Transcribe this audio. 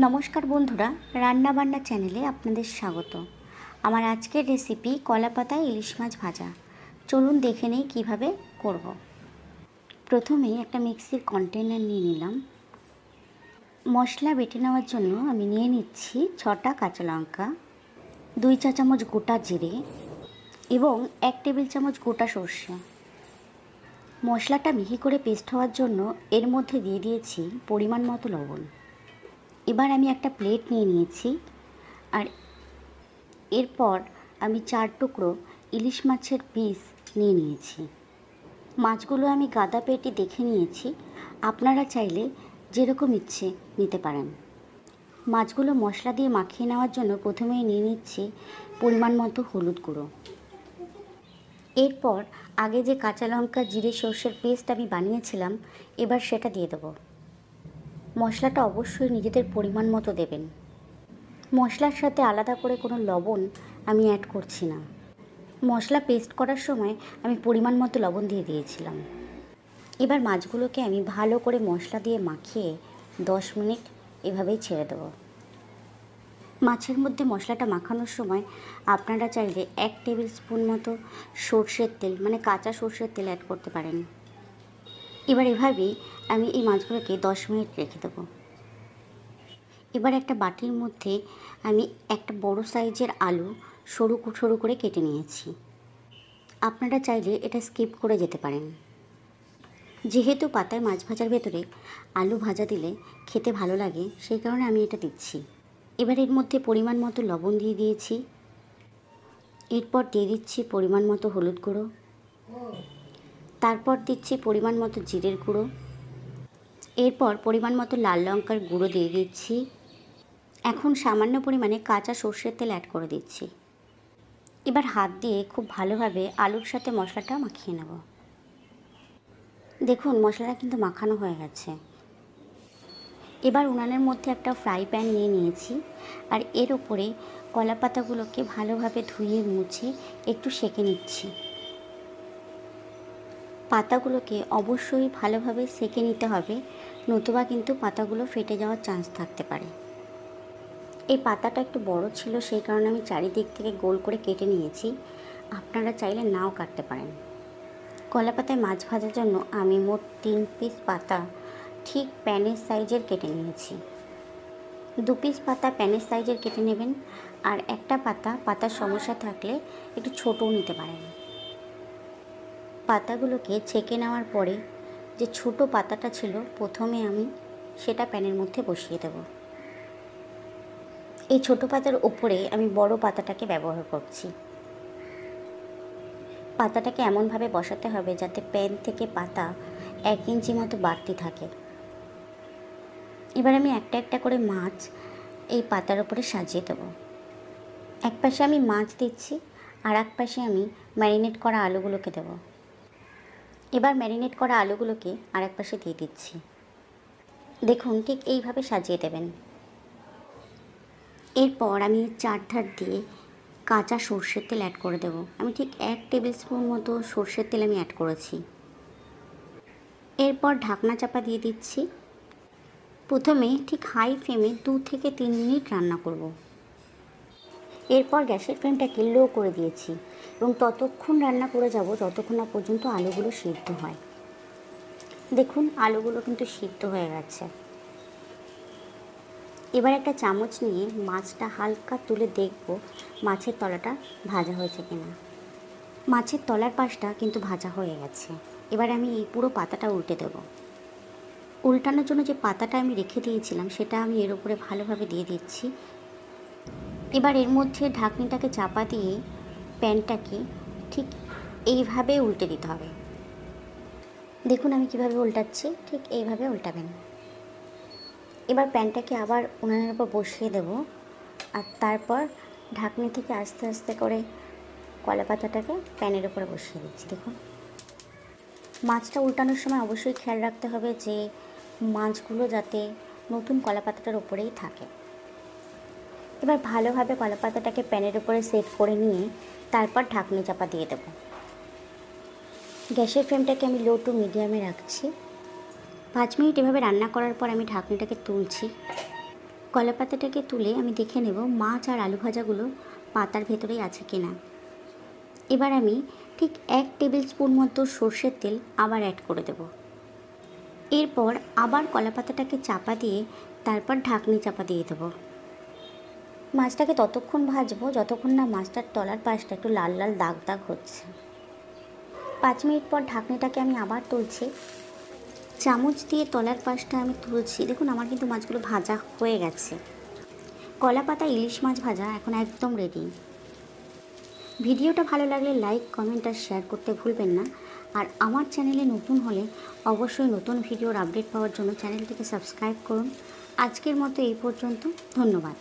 নমস্কার বন্ধুরা, রান্নাবান্না চ্যানেলে আপনাদের স্বাগত। আমার আজকের রেসিপি কলাপাতায় ইলিশ মাছ ভাজা। চলুন দেখে নেই কীভাবে করব। প্রথমে একটা মিক্সির কন্টেনার নিয়ে নিলাম। মশলা বেটে নেওয়ার জন্য আমি নিয়ে নিচ্ছি 6টা কাঁচা লঙ্কা, 2 চা চামচ গোটা জিরে এবং 1 টেবিল চামচ গোটা সর্ষে। মশলাটা মিহি করে পেস্ট হওয়ার জন্য এর মধ্যে দিয়ে দিয়েছি পরিমাণ মতো লবণ। এবার আমি একটা প্লেট নিয়ে নিয়েছি আর এরপর আমি 4 টুকরো ইলিশ মাছের পিস নিয়ে নিয়েছি। মাছগুলো আমি গাদা পেটি দেখে নিয়েছি, আপনারা চাইলে যেরকম ইচ্ছে নিতে পারেন। মাছগুলো মশলা দিয়ে মাখিয়ে নেওয়ার জন্য প্রথমেই নিয়ে নিচ্ছি পরিমাণ মতো হলুদ গুঁড়ো। এরপর আগে যে কাঁচা লঙ্কা জিরে সর্ষের পেস্ট আমি বানিয়েছিলাম, এবার সেটা দিয়ে দেবো। মশলাটা অবশ্যই নিজেদের পরিমাণ মতো দেবেন। মশলার সাথে আলাদা করে কোনো লবণ আমি অ্যাড করছি না। মশলা পেস্ট করার সময় আমি পরিমাণ মতো লবণ দিয়ে দিয়েছিলাম। এবার মাছগুলোকে আমি ভালো করে মশলা দিয়ে মাখিয়ে 10 মিনিট এভাবেই ছেড়ে দেবো। মাছের মধ্যে মশলাটা মাখানোর সময় আপনারা চাইলে 1 টেবিল স্পুন মতো সর্ষের তেল মানে কাঁচা সর্ষের তেল অ্যাড করতে পারেন। এবার এভাবেই আমি এই মাছগুলোকে 10 মিনিট রেখে দেবো। এবার একটা বাটির মধ্যে আমি একটা বড় সাইজের আলু সরু সরু করে কেটে নিয়েছি। আপনারা চাইলে এটা স্কিপ করে যেতে পারেন। যেহেতু পাতায় মাছ ভাজার ভেতরে আলু ভাজা দিলে খেতে ভালো লাগে, সেই কারণে আমি এটা দিচ্ছি। এবার এর মধ্যে পরিমাণ মতো লবণ দিয়ে দিয়েছি। এরপর দিয়ে দিচ্ছি পরিমাণ মতো হলুদ গুঁড়ো, তারপর দিচ্ছি পরিমাণ মতো জিরের গুঁড়ো, এরপর পরিমাণ মতো লাল লঙ্কার গুঁড়ো দিয়ে দিচ্ছি। এখন সামান্য পরিমাণে কাঁচা সর্ষের তেল অ্যাড করে দিচ্ছি। এবার হাত দিয়ে খুব ভালোভাবে আলুর সাথে মশলাটা মাখিয়ে নেব। দেখুন মশলাটা কিন্তু মাখানো হয়ে গেছে। এবার উনানের মধ্যে একটা ফ্রাই প্যান নিয়ে নিয়েছি আর এর ওপরে কলা পাতাগুলোকে ভালোভাবে ধুয়ে মুছে একটু সেঁকে নিচ্ছি। পাতাগুলোকে অবশ্যই ভালোভাবে সেঁকে নিতে হবে, নতুবা কিন্তু পাতাগুলো ফেটে যাওয়ার চান্স থাকতে পারে। এই পাতাটা একটু বড় ছিল, সেই কারণে আমি চারিদিক থেকে গোল করে কেটে নিয়েছি। আপনারা চাইলে নাও কাটতে পারেন। কলা পাতায় মাছ ভাজার জন্য আমি মোট 3 পিস পাতা ঠিক প্যানের সাইজের কেটে নিয়েছি। 2 পিস পাতা প্যানের সাইজের কেটে নেবেন আর একটা পাতার সমস্যা থাকলে একটু ছোটও নিতে পারেন। পাতাগুলোকে ছেঁকে নেওয়ার পরে যে ছোট পাতাটা ছিল প্রথমে আমি সেটা প্যানের মধ্যে বসিয়ে দেব। এই ছোট পাতার উপরে আমি বড় পাতাটাকে ব্যবহার করছি। পাতাটাকে এমনভাবে বসাতে হবে যাতে প্যান থেকে পাতা 1 ইঞ্চি মতো বাড়তি থাকে। এবার আমি একটা একটা করে মাছ এই পাতার উপরে সাজিয়ে দেব। এক পাশে আমি মাছ দিচ্ছি আর এক পাশে আমি ম্যারিনেট করা আলুগুলোকে দেব। এবার ম্যারিনেট করা আলুগুলোকে আর এক পাশে দিয়ে দিচ্ছি। দেখুন ঠিক এইভাবে সাজিয়ে দেবেন। এরপর আমি চারধার দিয়ে কাঁচা সর্ষের তেল অ্যাড করে দেব। আমি ঠিক 1 টেবিল স্পুন মতো সর্ষের তেল আমি অ্যাড করেছি। এরপর ঢাকনা চাপা দিয়ে দিচ্ছি। প্রথমে ঠিক হাই ফ্লেমে 2 থেকে 3 মিনিট রান্না করব। এরপর গ্যাসের ফ্লেমটাকে লো করে দিয়েছি এবং ততক্ষণ রান্না করে যাব যতক্ষণ না পর্যন্ত আলুগুলো সিদ্ধ হয়। দেখুন আলুগুলো কিন্তু সিদ্ধ হয়ে গেছে। এবার একটা চামচ নিয়ে মাছটা হালকা তুলে দেখব মাছের তলাটা ভাজা হয়েছে কিনা। মাছের তলার পাশটা কিন্তু ভাজা হয়ে গেছে। এবার আমি এই পুরো পাতাটা উল্টে দেব। উল্টানোর জন্য যে পাতাটা আমি রেখে দিয়েছিলাম সেটা আমি এর উপরে ভালোভাবে দিয়ে দিচ্ছি। এবার এর মধ্যে ঢাকনিটাকে চাপা দিয়ে প্যানটাকে ঠিক এইভাবে উল্টে দিতে হবে। দেখুন আমি কিভাবে উল্টাচ্ছি, ঠিক এইভাবে উল্টাবেন। এবার প্যানটাকে আবার উনানের উপর বসিয়ে দেব আর তারপর ঢাকনি থেকে আস্তে আস্তে করে কলা পাতাটাকে প্যানের উপরে বসিয়ে দিচ্ছি। দেখুন মাছটা উল্টানোর সময় অবশ্যই খেয়াল রাখতে হবে যে মাছগুলো যাতে নতুন কলা পাতাটার উপরেই থাকে। এবার ভালোভাবে কলা পাতাটাকে প্যানের উপরে সেট করে নিয়ে তারপর ঢাকনি চাপা দিয়ে দেব। গ্যাসের ফ্লেমটাকে আমি লো টু মিডিয়ামে রাখছি। 5 মিনিট এভাবে রান্না করার পর আমি ঢাকনিটাকে তুলছি। কলা পাতাটাকে তুলে আমি দেখে নেব মাছ আর আলু ভাজাগুলো পাতার ভেতরেই আছে কিনা। এবার আমি ঠিক 1 টেবিল স্পুন মতো সর্ষের তেল আবার অ্যাড করে দেব। এরপর আবার কলা পাতাটাকে চাপা দিয়ে তারপর ঢাকনি চাপা দিয়ে দেবো। মাছটাকে ততক্ষণ ভাজবো যতক্ষণ না মাছটার তলার পাশটা একটু লাল লাল দাগ দাগ হচ্ছে। 5 মিনিট পর ঢাকনিটাকে আমি আবার তুলছি। চামচ দিয়ে তলার পাশটা আমি তুলছি। দেখুন আমার কিন্তু মাছগুলো ভাজা হয়ে গেছে। কলা পাতা ইলিশ মাছ ভাজা এখন একদম রেডি। ভিডিওটা ভালো লাগলে লাইক, কমেন্ট আর শেয়ার করতে ভুলবেন না। আর আমার চ্যানেলে নতুন হলে অবশ্যই নতুন ভিডিওর আপডেট পাওয়ার জন্য চ্যানেলটিকে সাবস্ক্রাইব করুন। আজকের মতো এই পর্যন্ত। ধন্যবাদ।